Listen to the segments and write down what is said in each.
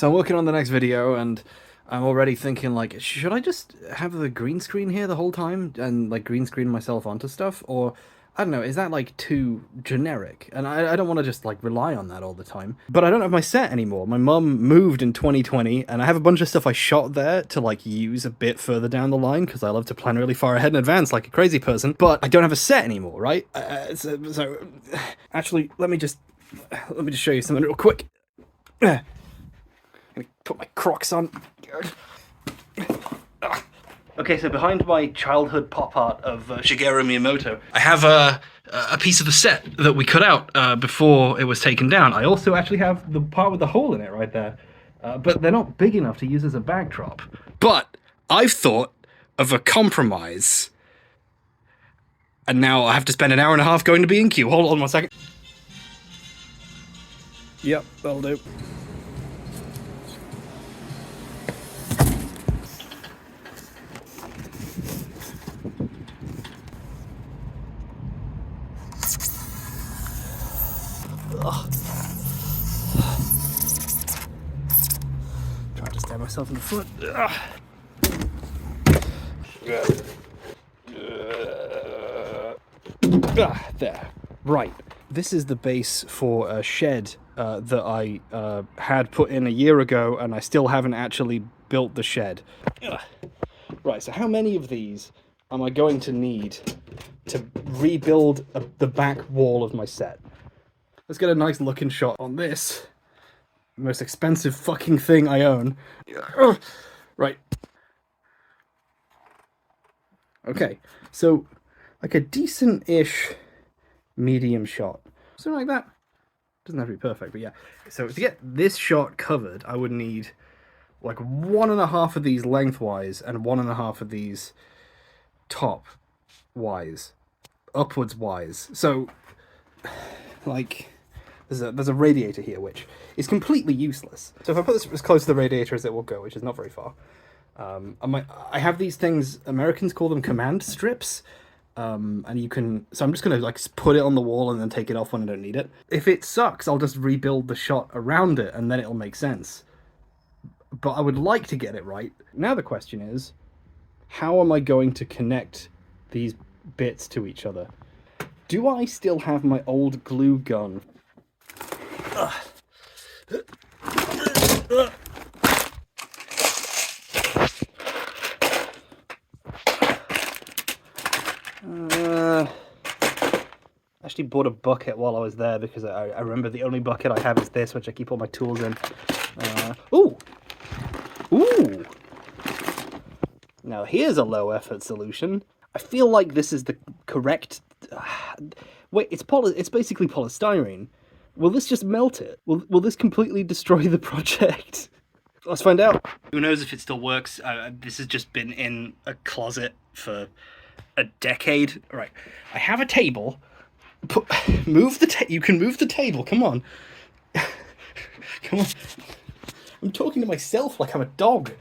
So I'm working on the next video, and I'm already thinking, like, should I just have the green screen here the whole time and, like, green screen myself onto stuff? Or, I don't know, is that, like, too generic? And I don't want to just, like, rely on that all the time. But I don't have my set anymore. My mum moved in 2020, and I have a bunch of stuff I shot there to, like, use a bit further down the line, because I love to plan really far ahead in advance, like a crazy person. But I don't have a set anymore, right? Actually, let me just show you something real quick. Put my Crocs on. Okay, so behind my childhood pop art of Shigeru Miyamoto, I have a piece of the set that we cut out before it was taken down. I also actually have the part with the hole in it right there, but they're not big enough to use as a backdrop. But I've thought of a compromise, and now I have to spend an hour and a half going to B&Q. Hold on 1 second. Yep, that'll do. Trying to stab myself in the foot. There. Right. This is the base for a shed that I had put in a year ago, and I still haven't actually built the shed. Right, so how many of these am I going to need to rebuild the back wall of my set? Let's get a nice looking shot on this. Most expensive fucking thing I own. Right. Okay, so like a decent-ish medium shot. Something like that. Doesn't have to be perfect, but yeah. So to get this shot covered, I would need like 1.5 of these lengthwise and 1.5 of these top-wise. Upwards-wise. So, like, there's a radiator here, which is completely useless. So if I put this as close to the radiator as it will go, which is not very far, I have these things, Americans call them command strips, and you can, so I'm just going to like put it on the wall and then take it off when I don't need it. If it sucks, I'll just rebuild the shot around it, and then it'll make sense. But I would like to get it right. Now the question is, how am I going to connect these bits to each other? Do I still have my old glue gun? I actually bought a bucket while I was there because I remember the only bucket I have is this, which I keep all my tools in. Ooh! Ooh! Now here's a low effort solution. I feel like this is the correct... Wait, it's basically polystyrene. Will this just melt it? Will this completely destroy the project? Let's find out. Who knows if it still works? This has just been in a closet for a decade. Right, I have a table. Move the you can move the table, come on. Come on. I'm talking to myself like I'm a dog.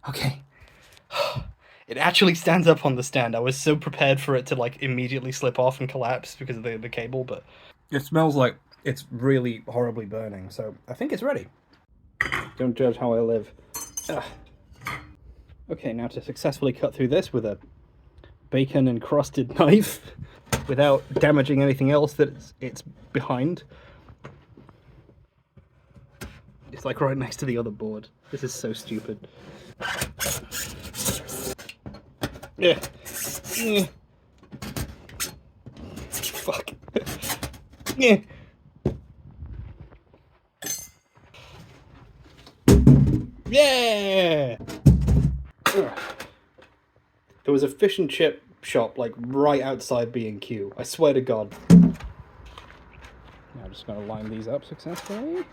Okay. It actually stands up on the stand. I was so prepared for it to like immediately slip off and collapse because of the cable, but it smells like it's really horribly burning, so I think it's ready. Don't judge how I live. Okay, now to successfully cut through this with a bacon encrusted knife without damaging anything else that it's behind. It's like right next to the other board. This is so stupid. Yeah. Fuck. Yeah. Yeah. There was a fish and chip shop like right outside B&Q. I swear to God. Now I'm just gonna line these up successfully.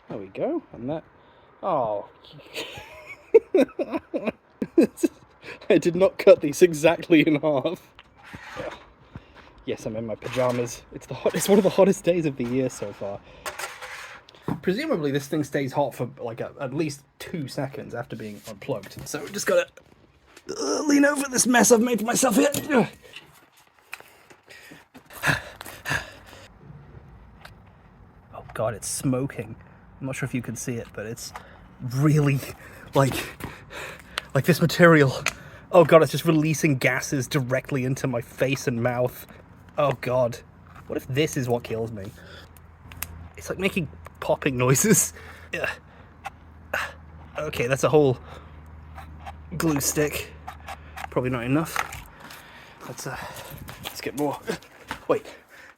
There we go. And that. Oh. I did not cut these exactly in half. Yes, I'm in my pajamas. It's one of the hottest days of the year so far. Presumably this thing stays hot for like at least 2 seconds after being unplugged. So we just gotta lean over this mess I've made for myself here. God, it's smoking. I'm not sure if you can see it, but it's really like this material. Oh God, it's just releasing gases directly into my face and mouth. Oh God, what if this is what kills me? It's like making popping noises. Yeah. Okay, that's a whole glue stick. Probably not enough. Let's get more. Wait,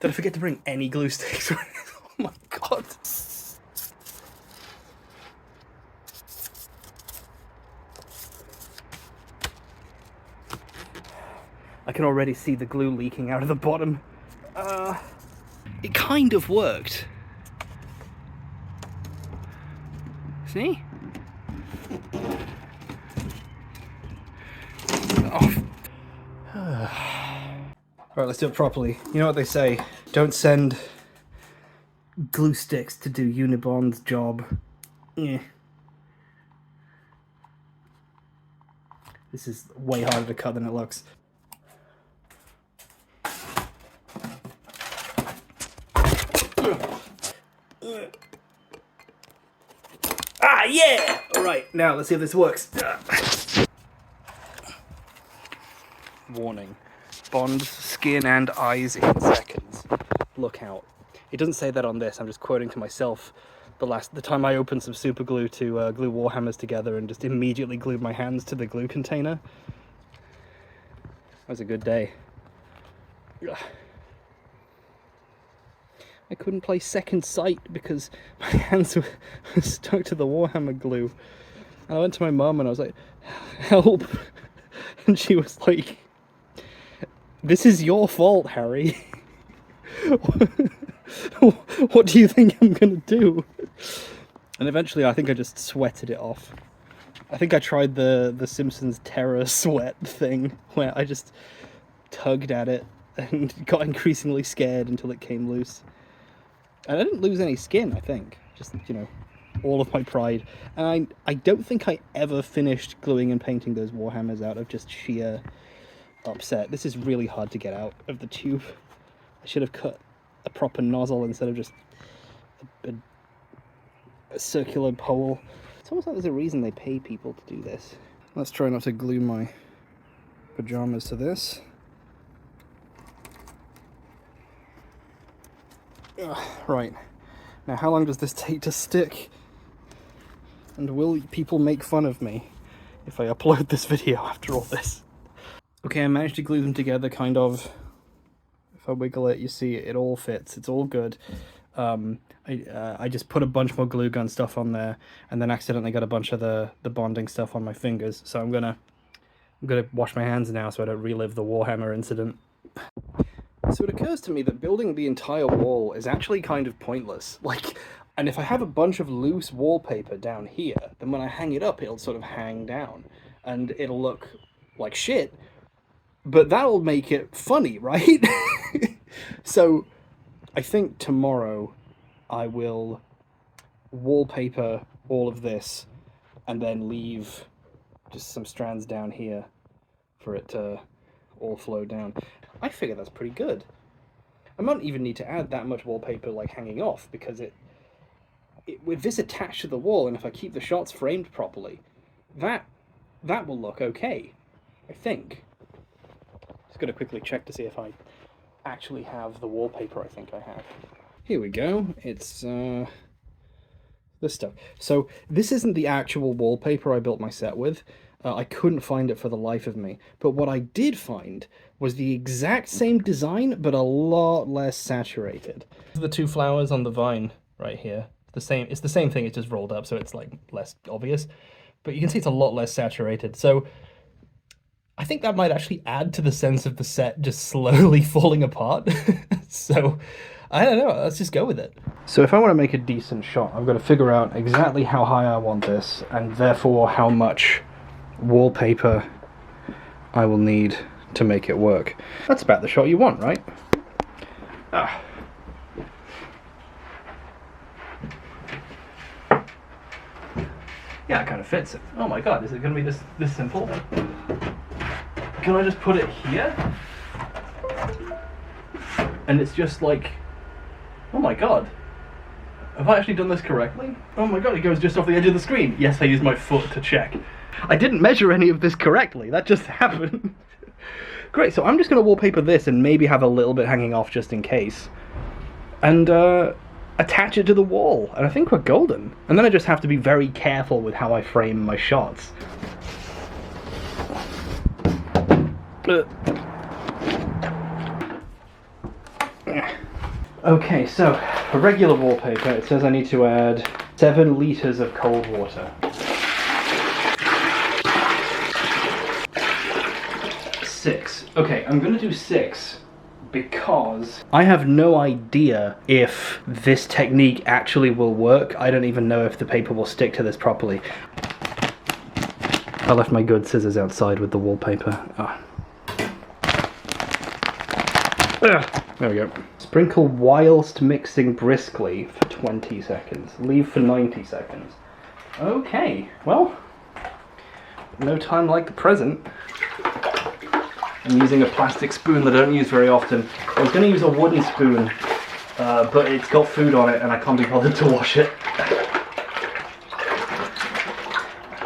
did I forget to bring any glue sticks? Oh my God. I can already see the glue leaking out of the bottom. It kind of worked. See? Oh. Alright, let's do it properly. You know what they say, don't send glue sticks to do Unibond's job. Yeah. This is way harder to cut than it looks. Ah, yeah! Alright, now let's see if this works. Warning. Bond skin and eyes in seconds. Look out. It doesn't say that on this, I'm just quoting to myself the time I opened some super glue to glue Warhammers together and just immediately glued my hands to the glue container. That was a good day. I couldn't play Second Sight because my hands were stuck to the Warhammer glue. And I went to my mum and I was like, help. And she was like, this is your fault, Harry. What do you think I'm gonna do? And eventually I think I just sweated it off. I think I tried the Simpsons terror sweat thing where I just tugged at it and got increasingly scared until it came loose. And I didn't lose any skin, I think. Just, you know, all of my pride. And I don't think I ever finished gluing and painting those Warhammers out of just sheer upset. This is really hard to get out of the tube. I should have cut a proper nozzle instead of just a circular hole. It's almost like there's a reason they pay people to do this. Let's try not to glue my pajamas to this. Right, now how long does this take to stick? And will people make fun of me if I upload this video after all this? Okay, I managed to glue them together, kind of. If I wiggle it, you see it all fits, it's all good. I just put a bunch more glue gun stuff on there and then accidentally got a bunch of the bonding stuff on my fingers, so I'm gonna wash my hands now so I don't relive the Warhammer incident. So it occurs to me that building the entire wall is actually kind of pointless. And if I have a bunch of loose wallpaper down here, then when I hang it up, it'll sort of hang down. And it'll look like shit, but that'll make it funny, right? So I think tomorrow I will wallpaper all of this and then leave just some strands down here for it to all flow down. I figure that's pretty good. I might even need to add that much wallpaper like hanging off, because it with this attached to the wall, and if I keep the shots framed properly, that will look okay, I think. Just gonna quickly check to see if I actually have the wallpaper I think I have. Here we go. It's this stuff. So this isn't the actual wallpaper I built my set with. I couldn't find it for the life of me. But what I did find was the exact same design, but a lot less saturated. The two flowers on the vine right here. It's the same thing, it's just rolled up, so it's like less obvious. But you can see it's a lot less saturated. So I think that might actually add to the sense of the set just slowly falling apart. So I don't know, let's just go with it. So if I want to make a decent shot, I've got to figure out exactly how high I want this, and therefore how much wallpaper I will need to make it work. That's about the shot you want, right? Ah. Yeah, it kind of fits it. Oh my god, is it going to be this simple? Can I just put it here? And it's just like, oh my god. Have I actually done this correctly? Oh my god, it goes just off the edge of the screen. Yes, I used my foot to check. I didn't measure any of this correctly. That just happened. Great, so I'm just going to wallpaper this and maybe have a little bit hanging off just in case. And attach it to the wall. And I think we're golden. And then I just have to be very careful with how I frame my shots. Okay, so for regular wallpaper, it says I need to add 7 liters of cold water. 6. Okay, I'm gonna do 6 because I have no idea if this technique actually will work. I don't even know if the paper will stick to this properly. I left my good scissors outside with the wallpaper. Oh. There we go. Sprinkle whilst mixing briskly for 20 seconds. Leave for 90 seconds. Okay, well, no time like the present. I'm using a plastic spoon that I don't use very often. I was going to use a wooden spoon, but it's got food on it and I can't be bothered to wash it.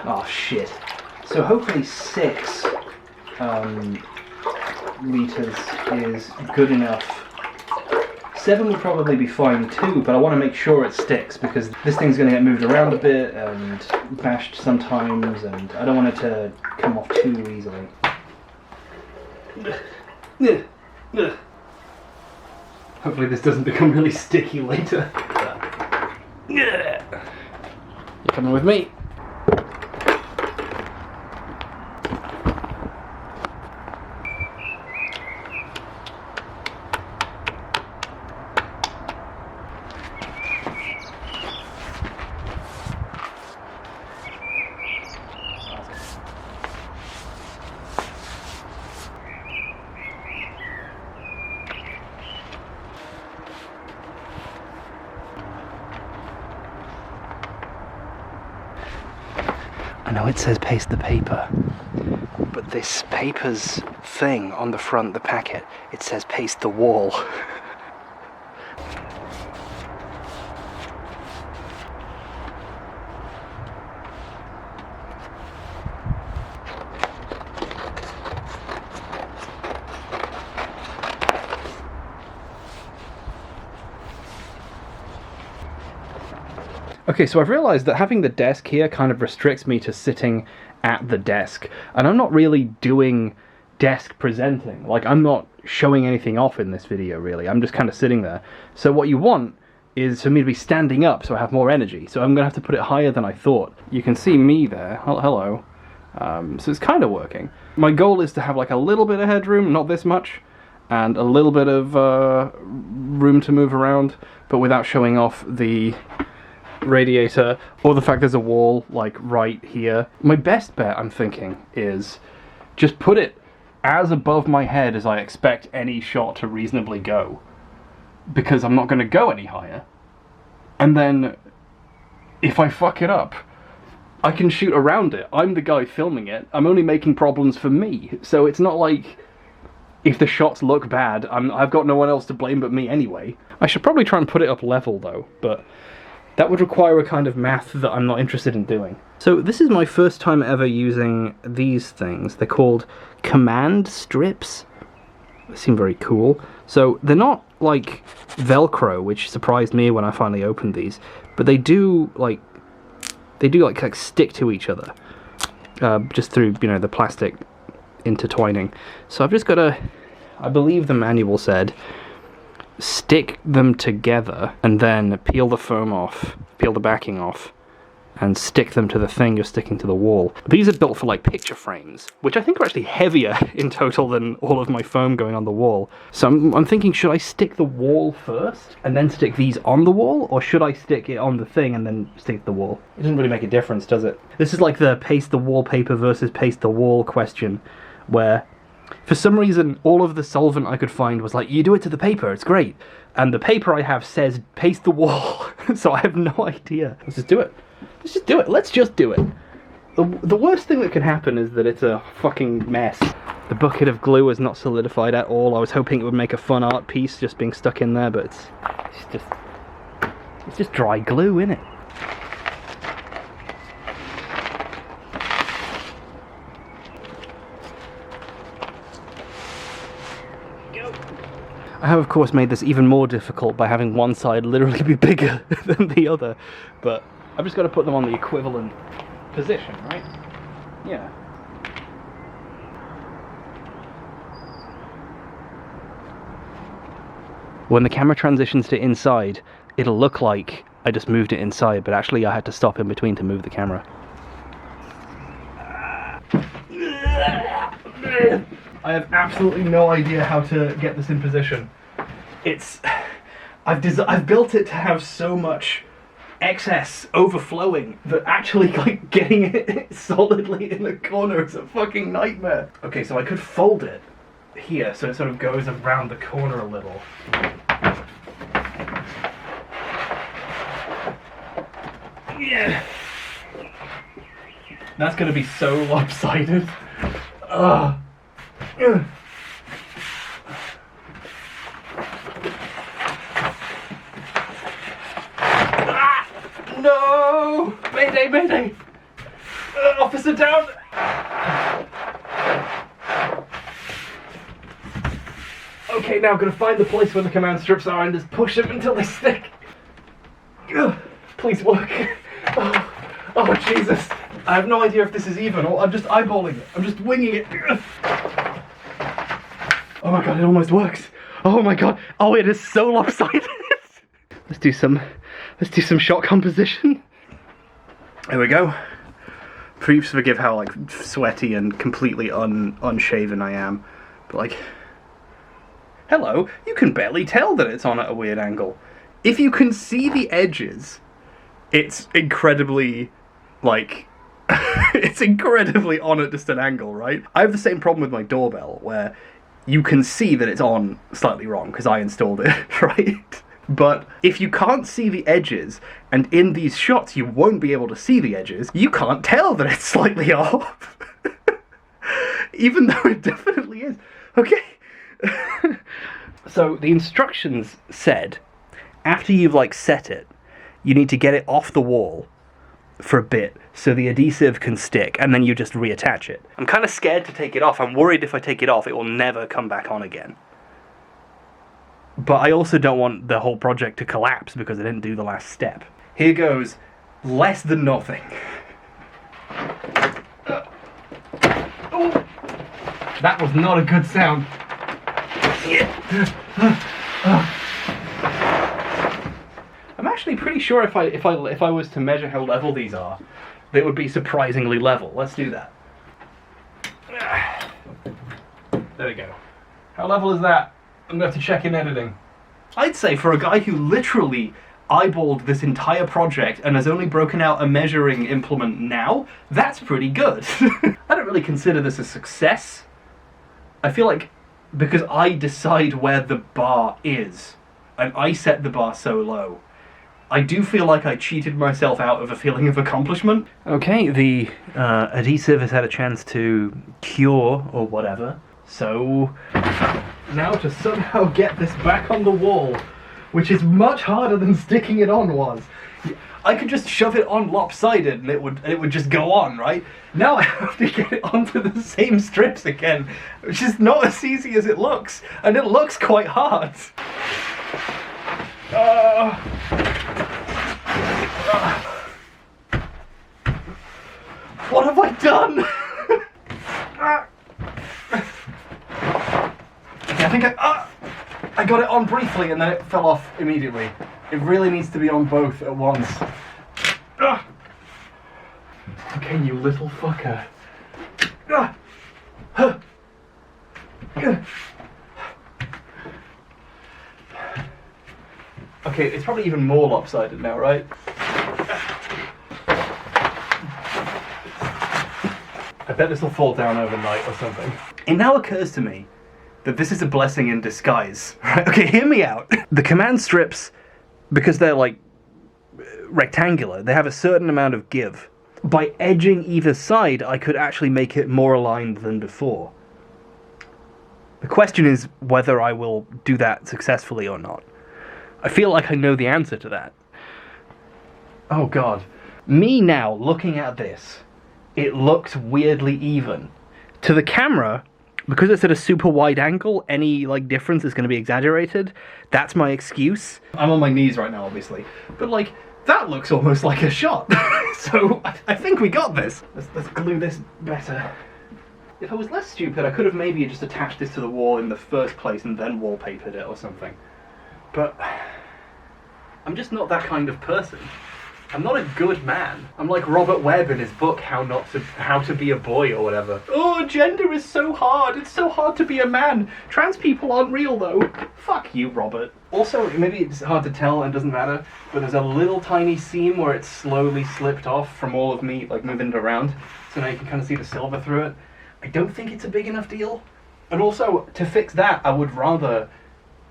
Oh shit. So hopefully 6 liters is good enough. 7 would probably be fine too, but I want to make sure it sticks because this thing's going to get moved around a bit and bashed sometimes, and I don't want it to come off too easily. Hopefully this doesn't become really sticky later. You coming with me? I know it says paste the paper, but this paper's thing on the front, the packet, it says paste the wall. Okay, so I've realised that having the desk here kind of restricts me to sitting at the desk, and I'm not really doing desk presenting. Like, I'm not showing anything off in this video, really. I'm just kind of sitting there. So what you want is for me to be standing up so I have more energy. So I'm going to have to put it higher than I thought. You can see me there. Hello. So it's kind of working. My goal is to have like a little bit of headroom, not this much, and a little bit of room to move around, but without showing off the radiator or the fact there's a wall like right here. My best bet, I'm thinking, is just put it as above my head as I expect any shot to reasonably go, because I'm not going to go any higher, and then if I fuck it up I can shoot around it. I'm the guy filming it. I'm only making problems for me, so it's not like if the shots look bad I've got no one else to blame but me anyway. I should probably try and put it up level though, but that would require a kind of math that I'm not interested in doing. So this is my first time ever using these things. They're called command strips. They seem very cool. So they're not like Velcro, which surprised me when I finally opened these, but they do like stick to each other just through, you know, the plastic intertwining. So I've just got to, I believe the manual said, stick them together and then peel the foam off, peel the backing off, and stick them to the thing you're sticking to the wall. These are built for like picture frames, which I think are actually heavier in total than all of my foam going on the wall. So I'm thinking, should I stick the wall first and then stick these on the wall, or should I stick it on the thing and then stick the wall? It doesn't really make a difference, does it? This is like the paste the wallpaper versus paste the wall question, where for some reason, all of the solvent I could find was like, you do it to the paper, it's great. And the paper I have says, paste the wall. So I have no idea. Let's just do it. Let's just do it. Let's just do it. The worst thing that could happen is that it's a fucking mess. The bucket of glue is not solidified at all. I was hoping it would make a fun art piece just being stuck in there, but it's just It's just dry glue, isn't it? I have, of course, made this even more difficult by having one side literally be bigger than the other, but I've just got to put them on the equivalent position, right? Yeah. When the camera transitions to inside, it'll look like I just moved it inside, but actually I had to stop in between to move the camera. I have absolutely no idea how to get this in position. I've built it to have so much excess overflowing that actually like getting it solidly in the corner is a fucking nightmare. Okay, so I could fold it here so it sort of goes around the corner a little. Yeah. That's gonna be so lopsided. Ugh. No! Mayday, mayday! Officer down! Okay, now I'm gonna find the place where the command strips are and just push them until they stick. Please work. Oh, Jesus. I have no idea if this is even or I'm just eyeballing it. I'm just winging it. Oh my god, it almost works. Oh my god. Oh, it is so lopsided. Let's do some shot composition. There we go. Please forgive how like sweaty and completely unshaven I am. But like, hello, you can barely tell that it's on at a weird angle. If you can see the edges, it's incredibly like it's incredibly on at just an angle, right? I have the same problem with my doorbell where you can see that it's on slightly wrong because I installed it, right? But if you can't see the edges, and in these shots you won't be able to see the edges, you can't tell that it's slightly off. Even though it definitely is. Okay. So the instructions said, after you've like set it, you need to get it off the wall for a bit so the adhesive can stick, and then you just reattach it. I'm kind of scared to take it off. I'm worried if I take it off it will never come back on again. But I also don't want the whole project to collapse because I didn't do the last step. Here goes less than nothing. Oh, that was not a good sound. I'm actually pretty sure if I was to measure how level these are, they would be surprisingly level. Let's do that. There we go. How level is that? I'm going to have to check in editing. I'd say for a guy who literally eyeballed this entire project and has only broken out a measuring implement now, that's pretty good. I don't really consider this a success. I feel like because I decide where the bar is, and I set the bar so low, I do feel like I cheated myself out of a feeling of accomplishment. Okay, the adhesive has had a chance to cure or whatever, so now to somehow get this back on the wall, which is much harder than sticking it on was. I could just shove it on lopsided and it would just go on, right? Now I have to get it onto the same strips again, which is not as easy as it looks, and it looks quite hard. What have I done? Okay, I think I got it on briefly and then it fell off immediately. It really needs to be on both at once. Okay, you little fucker. Okay, it's probably even more lopsided now, right? I bet this will fall down overnight or something. It now occurs to me that this is a blessing in disguise. Right? Okay, hear me out. The command strips, because they're like rectangular, they have a certain amount of give. By edging either side, I could actually make it more aligned than before. The question is whether I will do that successfully or not. I feel like I know the answer to that. Oh god. Me now, looking at this, it looks weirdly even. To the camera, because it's at a super wide angle, any like difference is going to be exaggerated. That's my excuse. I'm on my knees right now, obviously. But like, that looks almost like a shot. So I think we got this. Let's glue this better. If I was less stupid, I could have maybe just attached this to the wall in the first place and then wallpapered it or something. But I'm just not that kind of person. I'm not a good man. I'm like Robert Webb in his book, How to Be a Boy or whatever. Oh, gender is so hard. It's so hard to be a man. Trans people aren't real though. Fuck you, Robert. Also, maybe it's hard to tell and doesn't matter, but there's a little tiny seam where it's slowly slipped off from all of me like moving it around. So now you can kind of see the silver through it. I don't think it's a big enough deal. And also, to fix that, I would rather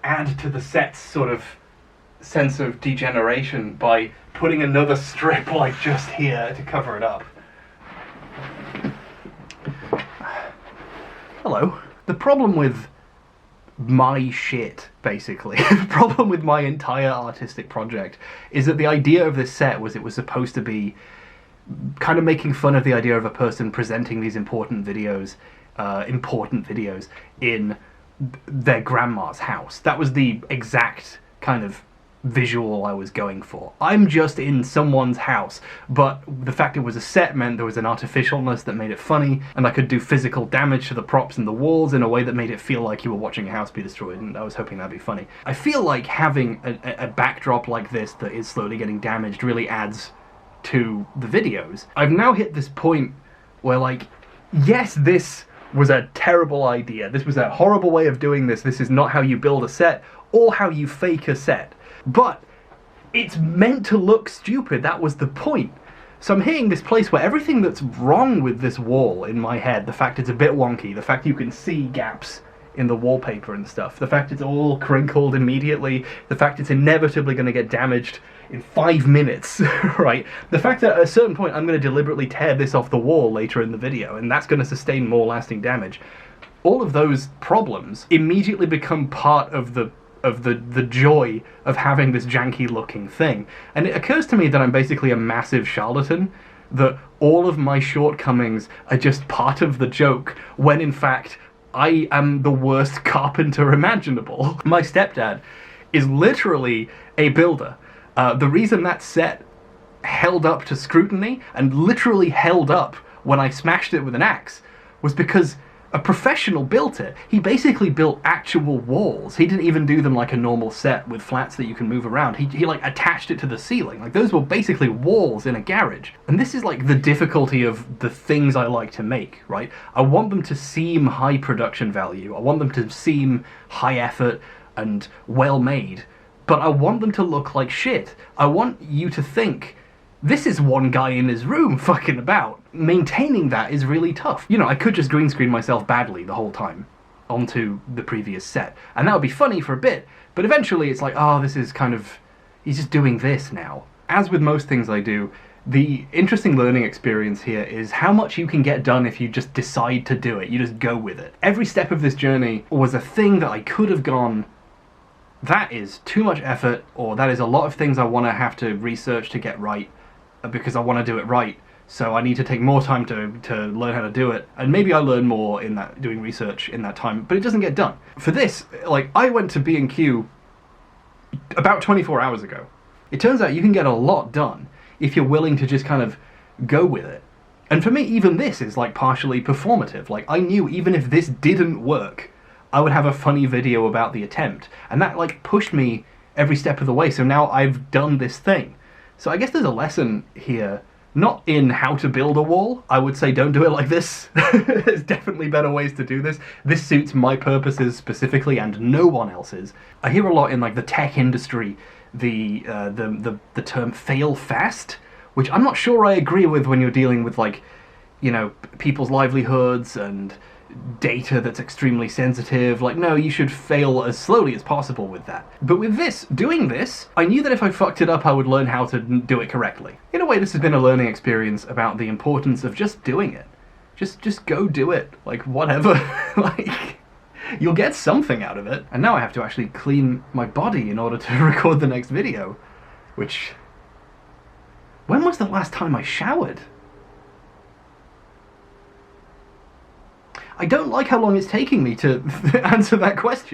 add to the set's sort of sense of degeneration by putting another strip like just here to cover it up. Hello. The problem with my shit, basically, the problem with my entire artistic project is that the idea of this set was it was supposed to be kind of making fun of the idea of a person presenting these important videos in their grandma's house. That was the exact kind of visual I was going for. I'm just in someone's house, but the fact it was a set meant there was an artificialness that made it funny, and I could do physical damage to the props and the walls in a way that made it feel like you were watching a house be destroyed, and I was hoping that'd be funny. I feel like having a backdrop like this that is slowly getting damaged really adds to the videos. I've now hit this point where, like, yes, this was a terrible idea. This was a horrible way of doing this. This is not how you build a set or how you fake a set. But it's meant to look stupid. That was the point. So I'm hitting this place where everything that's wrong with this wall in my head, the fact it's a bit wonky, the fact you can see gaps in the wallpaper and stuff, the fact it's all crinkled immediately, the fact it's inevitably going to get damaged in 5 minutes, right? The fact that at a certain point I'm going to deliberately tear this off the wall later in the video, and that's going to sustain more lasting damage. All of those problems immediately become part of the joy of having this janky looking thing. And it occurs to me that I'm basically a massive charlatan, that all of my shortcomings are just part of the joke, when in fact I am the worst carpenter imaginable. My stepdad is literally a builder. The reason that set held up to scrutiny, and literally held up when I smashed it with an axe, was because a professional built it. He basically built actual walls. He didn't even do them like a normal set with flats that you can move around. He like attached it to the ceiling. Like, those were basically walls in a garage. And this is like the difficulty of the things I like to make, right? I want them to seem high production value. I want them to seem high effort and well made. But I want them to look like shit. I want you to think, this is one guy in his room fucking about. Maintaining that is really tough. You know, I could just green screen myself badly the whole time onto the previous set, and that would be funny for a bit, but eventually it's like, oh, this is kind of, he's just doing this now. As with most things I do, the interesting learning experience here is how much you can get done if you just decide to do it. You just go with it. Every step of this journey was a thing that I could have gone, that is too much effort, or that is a lot of things I want to have to research to get right, because I want to do it right, so I need to take more time to learn how to do it, and maybe I learn more in that, doing research in that time, but it doesn't get done. For this, like, I went to B&Q about 24 hours ago. It turns out you can get a lot done if you're willing to just kind of go with it. And for me, even this is like partially performative. Like, I knew even if this didn't work, I would have a funny video about the attempt, and that like pushed me every step of the way, so now I've done this thing. So I guess there's a lesson here, not in how to build a wall. I would say don't do it like this. There's definitely better ways to do this. This suits my purposes specifically and no one else's. I hear a lot in like the tech industry the term fail fast, which I'm not sure I agree with when you're dealing with, like, you know, people's livelihoods and data that's extremely sensitive. Like, no, you should fail as slowly as possible with that. But with this, doing this, I knew that if I fucked it up, I would learn how to do it correctly. In a way, this has been a learning experience about the importance of just doing it. Just go do it. Like, whatever. Like, you'll get something out of it. And now I have to actually clean my body in order to record the next video, which was the last time I showered? I don't like how long it's taking me to answer that question.